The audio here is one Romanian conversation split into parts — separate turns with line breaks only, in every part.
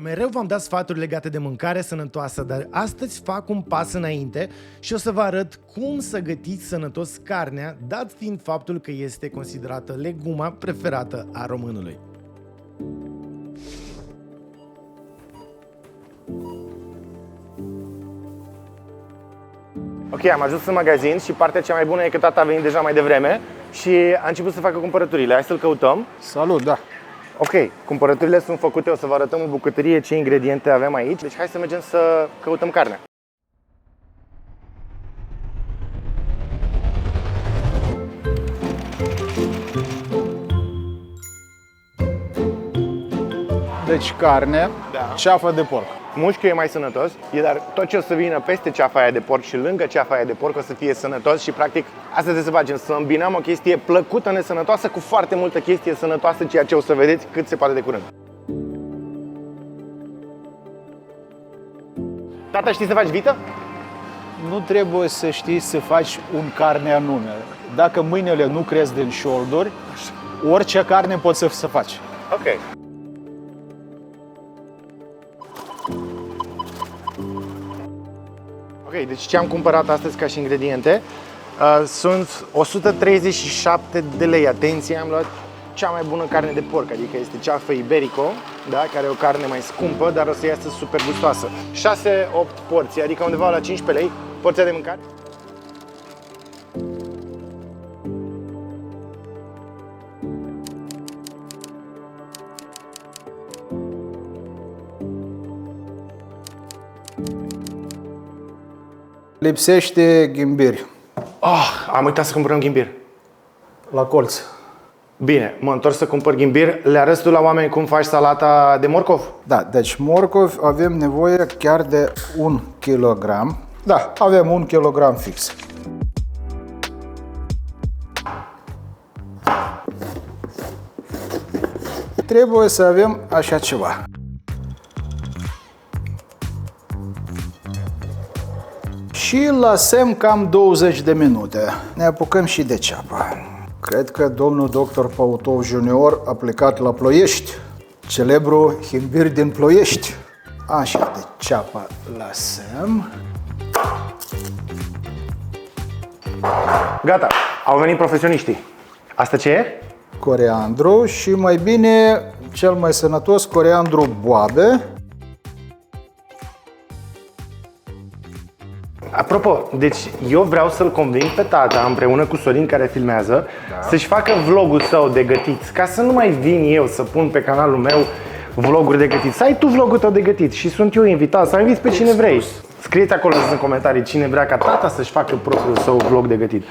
Mereu v-am dat sfaturi legate de mâncare sănătoasă, dar astăzi fac un pas înainte și o să vă arăt cum să gătiți sănătos carnea, dat fiind faptul că este considerată leguma preferată a românului. Ok, am ajuns în magazin și partea cea mai bună e că tata a venit deja mai devreme și a început să facă cumpărăturile. Hai să-l căutăm.
Salut, da.
Ok, cumpărăturile sunt făcute, o să vă arătăm în bucătărie ce ingrediente avem aici. Deci hai să mergem să căutăm carnea.
Deci carne,
Da.
ceafă de porc.
Mușchiul e mai sănătos, dar tot ce o să vină peste ceafa aia de porc și lângă ceafa aia de porc o să fie sănătos și practic asta trebuie să facem, să îmbinăm o chestie plăcută, nesănătoasă cu foarte multă chestie sănătoasă, ceea ce o să vedeți cât se poate de curând. Tata, știi să faci vită?
Nu trebuie să știi să faci un carne anume. Dacă mâinile nu cresc din șolduri, orice carne poți să faci.
Ok. Ok, deci ce am cumpărat astăzi ca și ingrediente sunt 137 de lei. Atenție, am luat cea mai bună carne de porc, adică este ceafă Iberico, da, care e o carne mai scumpă, dar o să iasă super gustoasă. 6-8 porții, adică undeva la 15 lei porția de mâncare.
Lipsește ghimbir
Am uitat să cumpărăm ghimbir.
la colț.
Bine, mă întorc să cumpăr ghimbir. Le arăți tu la oameni cum faci salata de morcov?
Da, deci morcov avem nevoie chiar de 1 kg. Da, avem 1 kg fix. Trebuie să avem așa ceva. Și lăsăm cam 20 de minute. Ne apucăm și de ceapă. Cred că domnul doctor Pautov Junior a plecat la Ploiești, celebru himbir din Ploiești. Așa, de ceapă lăsăm.
Gata, au venit profesioniștii. Asta ce e?
Coriandru și mai bine, cel mai sănătos, coriandru boabe.
Apropo, deci eu vreau să-l conving pe tata împreună cu Sorin care filmează să-și facă vlogul său de gătit, ca să nu mai vin eu să pun pe canalul meu vloguri de gătit. Să ai tu vlogul tău de gătit și sunt eu invitat, să inviți pe cine vrei. Scrieți acolo în comentarii cine vrea ca tata să-și facă propriul său vlog de gătit.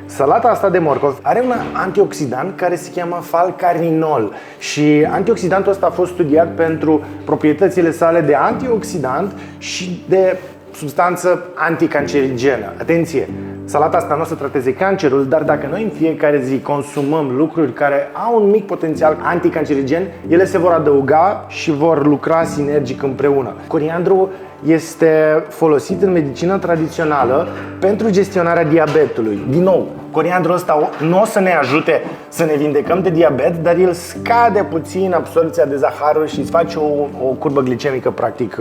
Salata asta de morcov are un antioxidant care se cheamă falcarinol și antioxidantul ăsta a fost studiat pentru proprietățile sale de antioxidant și de substanță anticancerigenă. Atenție! Salata asta nu o să trateze cancerul, dar dacă noi în fiecare zi consumăm lucruri care au un mic potențial anticancerigen, ele se vor adăuga și vor lucra sinergic împreună. Coriandru este folosit în medicina tradițională pentru gestionarea diabetului. Din nou, coriandrul ăsta nu o să ne ajute să ne vindecăm de diabet, dar el scade puțin absorbția de zaharuri și îți face o curbă glicemică practic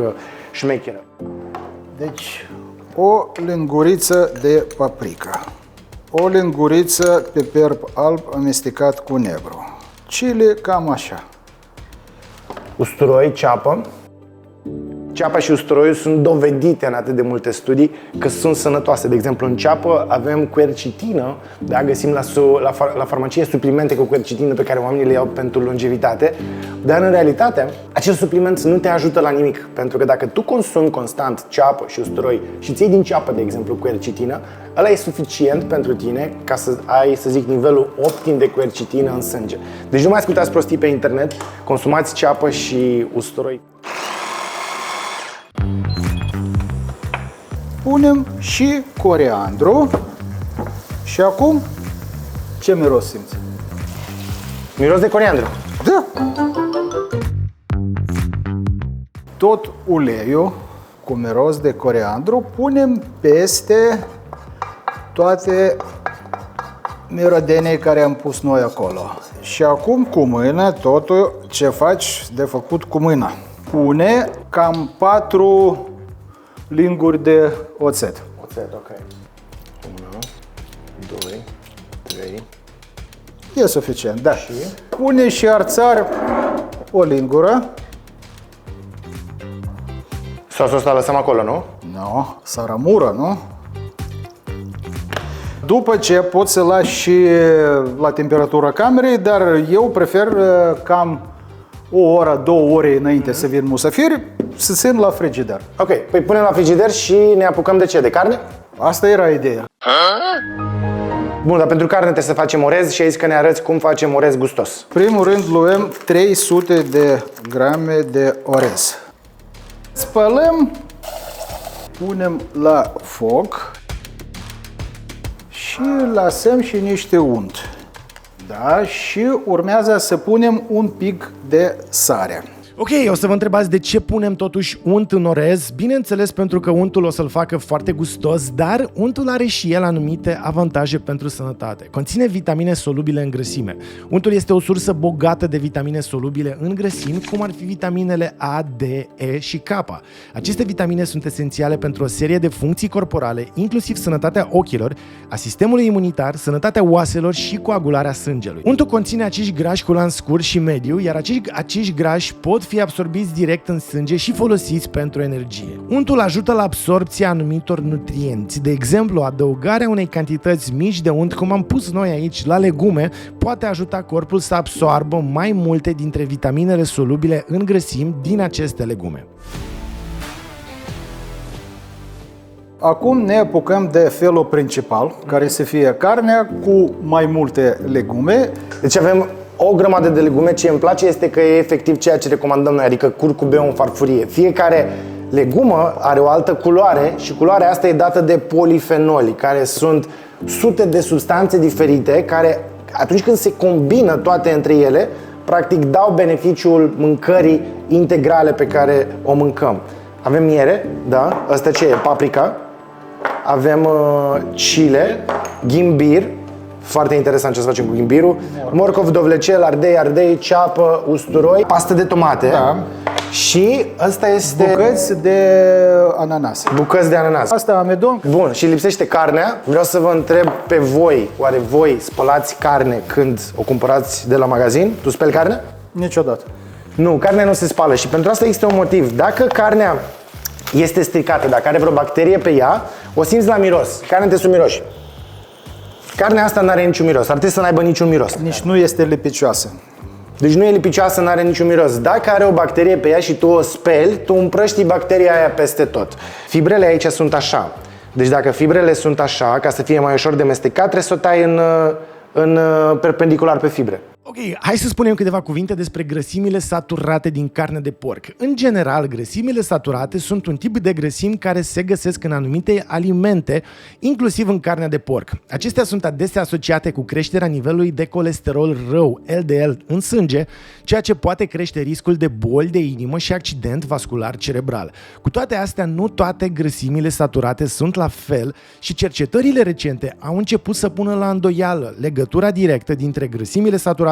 șmecheră.
Deci, o linguriță de paprika, o linguriță peper alb amestecat cu negru, chili cam așa.
Usturoi, ceapă. Ceapa și usturoiul sunt dovedite în atât de multe studii că sunt sănătoase. De exemplu, în ceapă avem quercitină, da? Găsim la farmacie suplimente cu quercitină pe care oamenii le iau pentru longevitate, dar în realitate acel supliment nu te ajută la nimic, pentru că dacă tu consumi constant ceapă și usturoi și îți iei din ceapă, de exemplu, quercitină, ăla e suficient pentru tine ca să ai, să zic, nivelul optim de quercitină în sânge. Deci nu mai ascultați prostii pe internet, consumați ceapă și usturoi.
Punem și coriandru și acum ce miros simți?
Miros de coriandru.
Da! Tot uleiul cu miros de coriandru punem peste toate mirodenii care am pus noi acolo. Și acum cu mâna, totul ce faci de făcut cu mâna. Pune cam 4 linguri de oțet.
Oțet, ok. 1, 2, 3.
E suficient, da. Și? Pune și arțar o lingură.
Sosul ăsta lăsăm acolo, nu?
No, saramură, nu? După ce poți să lași și la temperatura camerei, dar eu prefer cam o oră, 2 ore înainte să vin musafiri, să țin la frigider.
Ok, păi punem la frigider și ne apucăm de ce? De carne?
Asta era ideea.
Bun, dar pentru carne trebuie să facem orez și ai zis că ne arăți cum facem orez gustos.
Primul rând luăm 300 de grame de orez. Spălăm, punem la foc și lăsăm și niște unt. Da, și urmează să punem un pic de sare.
Ok, o să vă întrebați de ce punem totuși unt în orez. Bineînțeles, pentru că untul o să-l facă foarte gustos, dar untul are și el anumite avantaje pentru sănătate. Conține vitamine solubile în grăsime. Untul este o sursă bogată de vitamine solubile în grăsimi, cum ar fi vitaminele A, D, E și K. Aceste vitamine sunt esențiale pentru o serie de funcții corporale, inclusiv sănătatea ochilor, a sistemului imunitar, sănătatea oaselor și coagularea sângelui. Untul conține acești grași cu lanț scurt și mediu, iar acești grași pot fi absorbiți direct în sânge și folosiți pentru energie. Untul ajută la absorbția anumitor nutrienți. De exemplu, adăugarea unei cantități mici de unt, cum am pus noi aici la legume, poate ajuta corpul să absoarbă mai multe dintre vitaminele solubile în grăsimi din aceste legume.
Acum ne apucăm de felul principal, care să fie carnea cu mai multe legume.
Deci avem o grămadă de legume. Ce îmi place este că e efectiv ceea ce recomandăm noi, adică curcubeu în farfurie. Fiecare legumă are o altă culoare și culoarea asta e dată de polifenoli, care sunt sute de substanțe diferite care, atunci când se combină toate între ele, practic dau beneficiul mâncării integrale pe care o mâncăm. Avem miere, da? Asta ce e? Paprika. Avem chile, ghimbir. Foarte interesant ce să facem cu ghimbirul. Morcov, dovlecel, ardei, ceapă, usturoi, pastă de tomate.
Da.
Și ăsta este...
Bucăți de ananas.
Bucăți de ananas.
Asta amidon.
Bun, și lipsește carnea. Vreau să vă întreb pe voi, oare voi spălați carne când o cumpărați de la magazin? Tu speli carnea?
Niciodată.
Nu, carnea nu se spală și pentru asta există un motiv. Dacă carnea este stricată, dacă are vreo bacterie pe ea, o simți la miros. Carnea te miroși. Carnea asta nu are niciun miros, ar trebui să n-aibă niciun miros.
Nici nu este lipicioasă.
Deci nu e lipicioasă, nu are niciun miros. Dacă are o bacterie pe ea și tu o speli, tu împrăștii bacteria aia peste tot. Fibrele aici sunt așa. Deci dacă fibrele sunt așa, ca să fie mai ușor de mestecat, trebuie să o tai în perpendicular pe fibre.
Ok, hai să spunem câteva cuvinte despre grăsimile saturate din carne de porc. În general, grăsimile saturate sunt un tip de grăsimi care se găsesc în anumite alimente, inclusiv în carnea de porc. Acestea sunt adesea asociate cu creșterea nivelului de colesterol rău, LDL, în sânge, ceea ce poate crește riscul de boli de inimă și accident vascular cerebral. Cu toate astea, nu toate grăsimile saturate sunt la fel și cercetările recente au început să pună la îndoială legătura directă dintre grăsimile saturate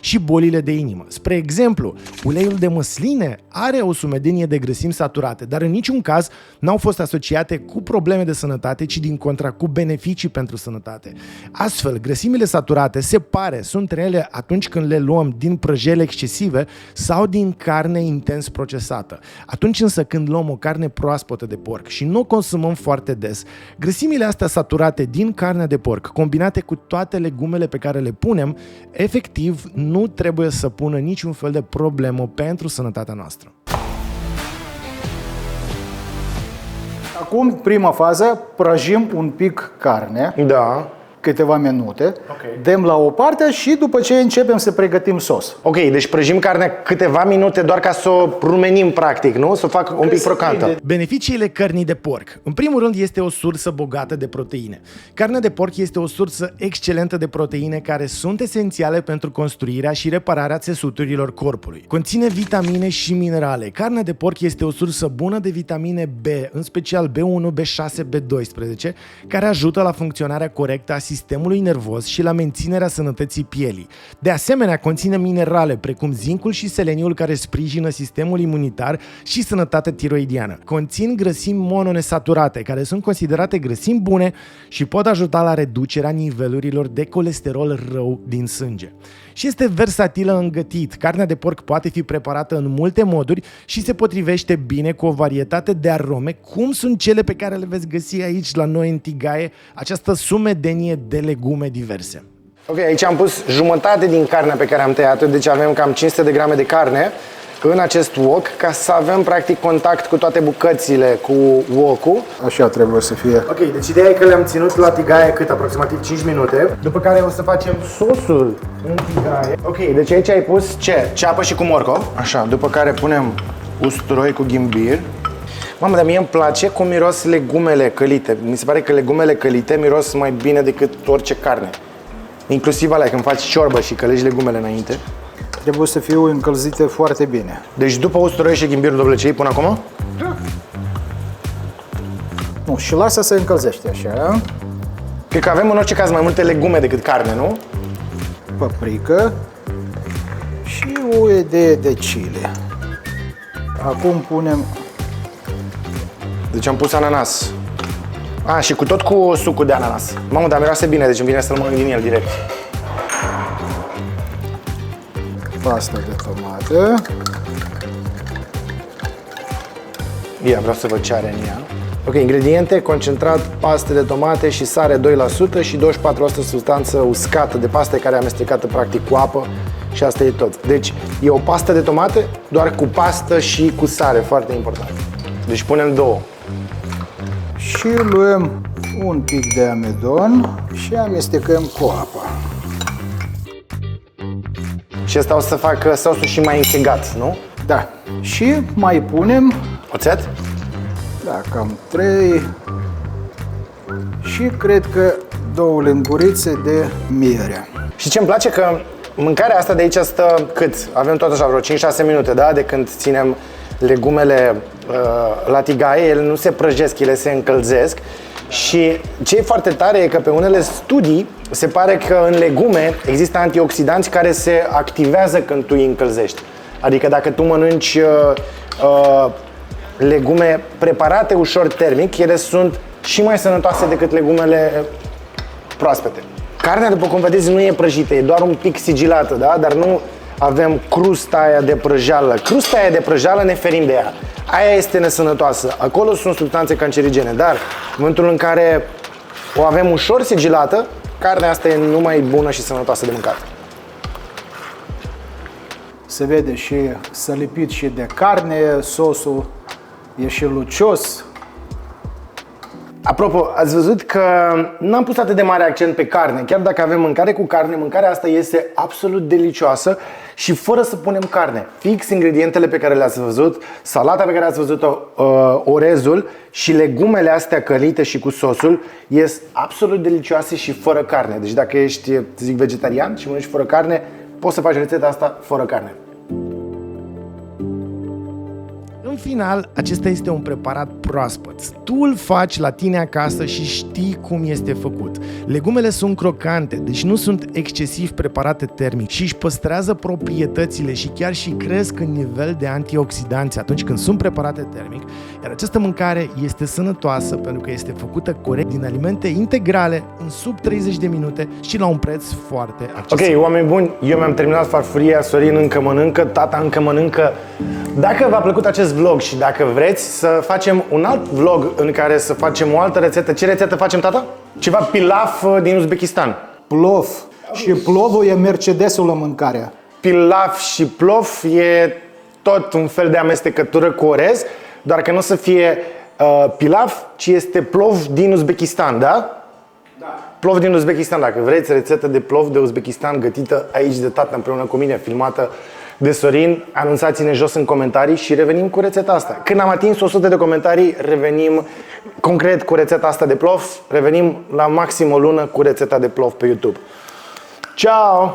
și bolile de inimă. Spre exemplu, uleiul de măsline are o sumedenie de grăsimi saturate, dar în niciun caz n-au fost asociate cu probleme de sănătate, ci din contra cu beneficii pentru sănătate. Astfel, grăsimile saturate se pare sunt rele atunci când le luăm din prăjeli excesive sau din carne intens procesată. Atunci însă când luăm o carne proaspătă de porc și nu o consumăm foarte des, grăsimile astea saturate din carnea de porc, combinate cu toate legumele pe care le punem, efectiv nu trebuie să pună niciun fel de problemă pentru sănătatea noastră.
Acum, prima fază, prăjim un pic carne,
Da.
câteva minute, dăm la o parte și după ce începem să pregătim sos.
Ok, deci prăjim carnea câteva minute doar ca să o rumenim practic, nu? Să o fac un pic crocantă.
Beneficiile cărnii de porc. În primul rând, este o sursă bogată de proteine. Carnea de porc este o sursă excelentă de proteine care sunt esențiale pentru construirea și repararea țesuturilor corpului. Conține vitamine și minerale. Carnea de porc este o sursă bună de vitamine B, în special B1, B6, B12, care ajută la funcționarea corectă a sistemului nervos și la menținerea sănătății pielii. De asemenea, conține minerale precum zincul și seleniul care sprijină sistemul imunitar și sănătatea tiroidiană. Conțin grăsimi mononesaturate, care sunt considerate grăsimi bune și pot ajuta la reducerea nivelurilor de colesterol rău din sânge. Și este versatilă în gătit. Carnea de porc poate fi preparată în multe moduri și se potrivește bine cu o varietate de arome, cum sunt cele pe care le veți găsi aici la noi în tigaie, această sumedenie de legume diverse.
Ok, aici am pus jumătate din carnea pe care am tăiat-o, deci avem cam 500 de grame de carne în acest wok, ca să avem practic contact cu toate bucățile cu wok-ul.
Așa trebuie să fie.
Ok, deci ideea e că le-am ținut la tigaie cât? Aproximativ 5 minute, după care o să facem sosul în tigaie. Ok, deci aici ai pus ce? Ceapă și cu morcov. Așa, după care punem usturoi cu ghimbir. Mamă, dar mie îmi place cum miros legumele călite. Mi se pare că legumele călite miros mai bine decât orice carne. Inclusiv alea când faci ciorbă și călești legumele înainte.
Trebuie să fie încălzite foarte bine.
Deci după usturoi și ghimbirul, domnule, ce până acum?
Da. Nu, și lasă să încălzește așa.
Cred că avem în orice caz mai multe legume decât carne, nu?
Paprică și o idee de chili. Acum punem...
Deci am pus ananas. A, și cu tot cu sucul de ananas. Mamă, dar miroase bine, deci îmi vine să-l mănânc din el direct.
Pasta de tomată.
Ia, vreau să văd ce are în ea. Ok, ingrediente, concentrat, paste de tomate și sare 2% și 24% substanță uscată de paste care e amestecată practic cu apă și asta e tot. Deci e o pastă de tomate doar cu pastă și cu sare, foarte important. Deci punem două.
Și luăm un pic de amidon și amestecăm cu apă.
Și asta o să facă sosul și mai închegat, nu?
Da. Și mai punem,
Oțet?
da, cam 3 și cred că 2 lingurițe de miere.
Și ce îmi place că mâncarea asta de aici stă cât? Avem tot așa vreo 5-6 minute, da? De când ținem legumele la tigaie, ele nu se prăjesc, ele se încălzesc. Și ce e foarte tare e că pe unele studii se pare că în legume există antioxidanți care se activează când tu îi încălzești. Adică dacă tu mănânci legume preparate ușor termic, ele sunt și mai sănătoase decât legumele proaspete. Carnea, după cum vedeți, nu e prăjită, e doar un pic sigilată, da? Dar nu avem crusta aia de prăjeală. Crusta aia de prăjeală ne ferim de ea. Aia este nesănătoasă. Acolo sunt substanțe cancerigene, dar în momentul în care o avem ușor sigilată, carnea asta e numai bună și sănătoasă de mâncat.
Se vede și s-a lipit și de carne, sosul e și lucios.
Apropo, ați văzut că n-am pus atât de mare accent pe carne. Chiar dacă avem mâncare cu carne, mâncarea asta este absolut delicioasă și fără să punem carne. Fix ingredientele pe care le-ați văzut, salata pe care ați văzut-o, orezul și legumele astea călite și cu sosul ies absolut delicioase și fără carne. Deci dacă ești, să zic, vegetarian și mănânci fără carne, poți să faci rețeta asta fără carne.
În final, acesta este un preparat proaspăt. Tu îl faci la tine acasă și știi cum este făcut. Legumele sunt crocante, deci nu sunt excesiv preparate termic și își păstrează proprietățile și chiar și cresc în nivel de antioxidanți atunci când sunt preparate termic, iar această mâncare este sănătoasă pentru că este făcută corect din alimente integrale în sub 30 de minute și la un preț foarte accesibil.
Ok, oameni buni, eu mi-am terminat farfuria, Sorin încă mănâncă, tata încă mănâncă. Dacă v-a plăcut acest vlog și dacă vreți să facem un alt vlog în care să facem o altă rețetă, ce rețetă facem, tata? Ceva pilaf din Uzbekistan.
Plov. Și plovul e Mercedesul la mâncare.
Pilaf și plov e tot un fel de amestecătură cu orez, doar că nu o să fie pilaf, ci este plov din Uzbekistan, da? Da. Plov din Uzbekistan, dacă vreți, rețetă de plov de Uzbekistan gătită aici de tata împreună cu mine, filmată de Sorin, anunțați-ne jos în comentarii și revenim cu rețeta asta. Când am atins 100 de comentarii, revenim concret cu rețeta asta de plov, revenim la maxim o lună cu rețeta de plov pe YouTube. Ciao!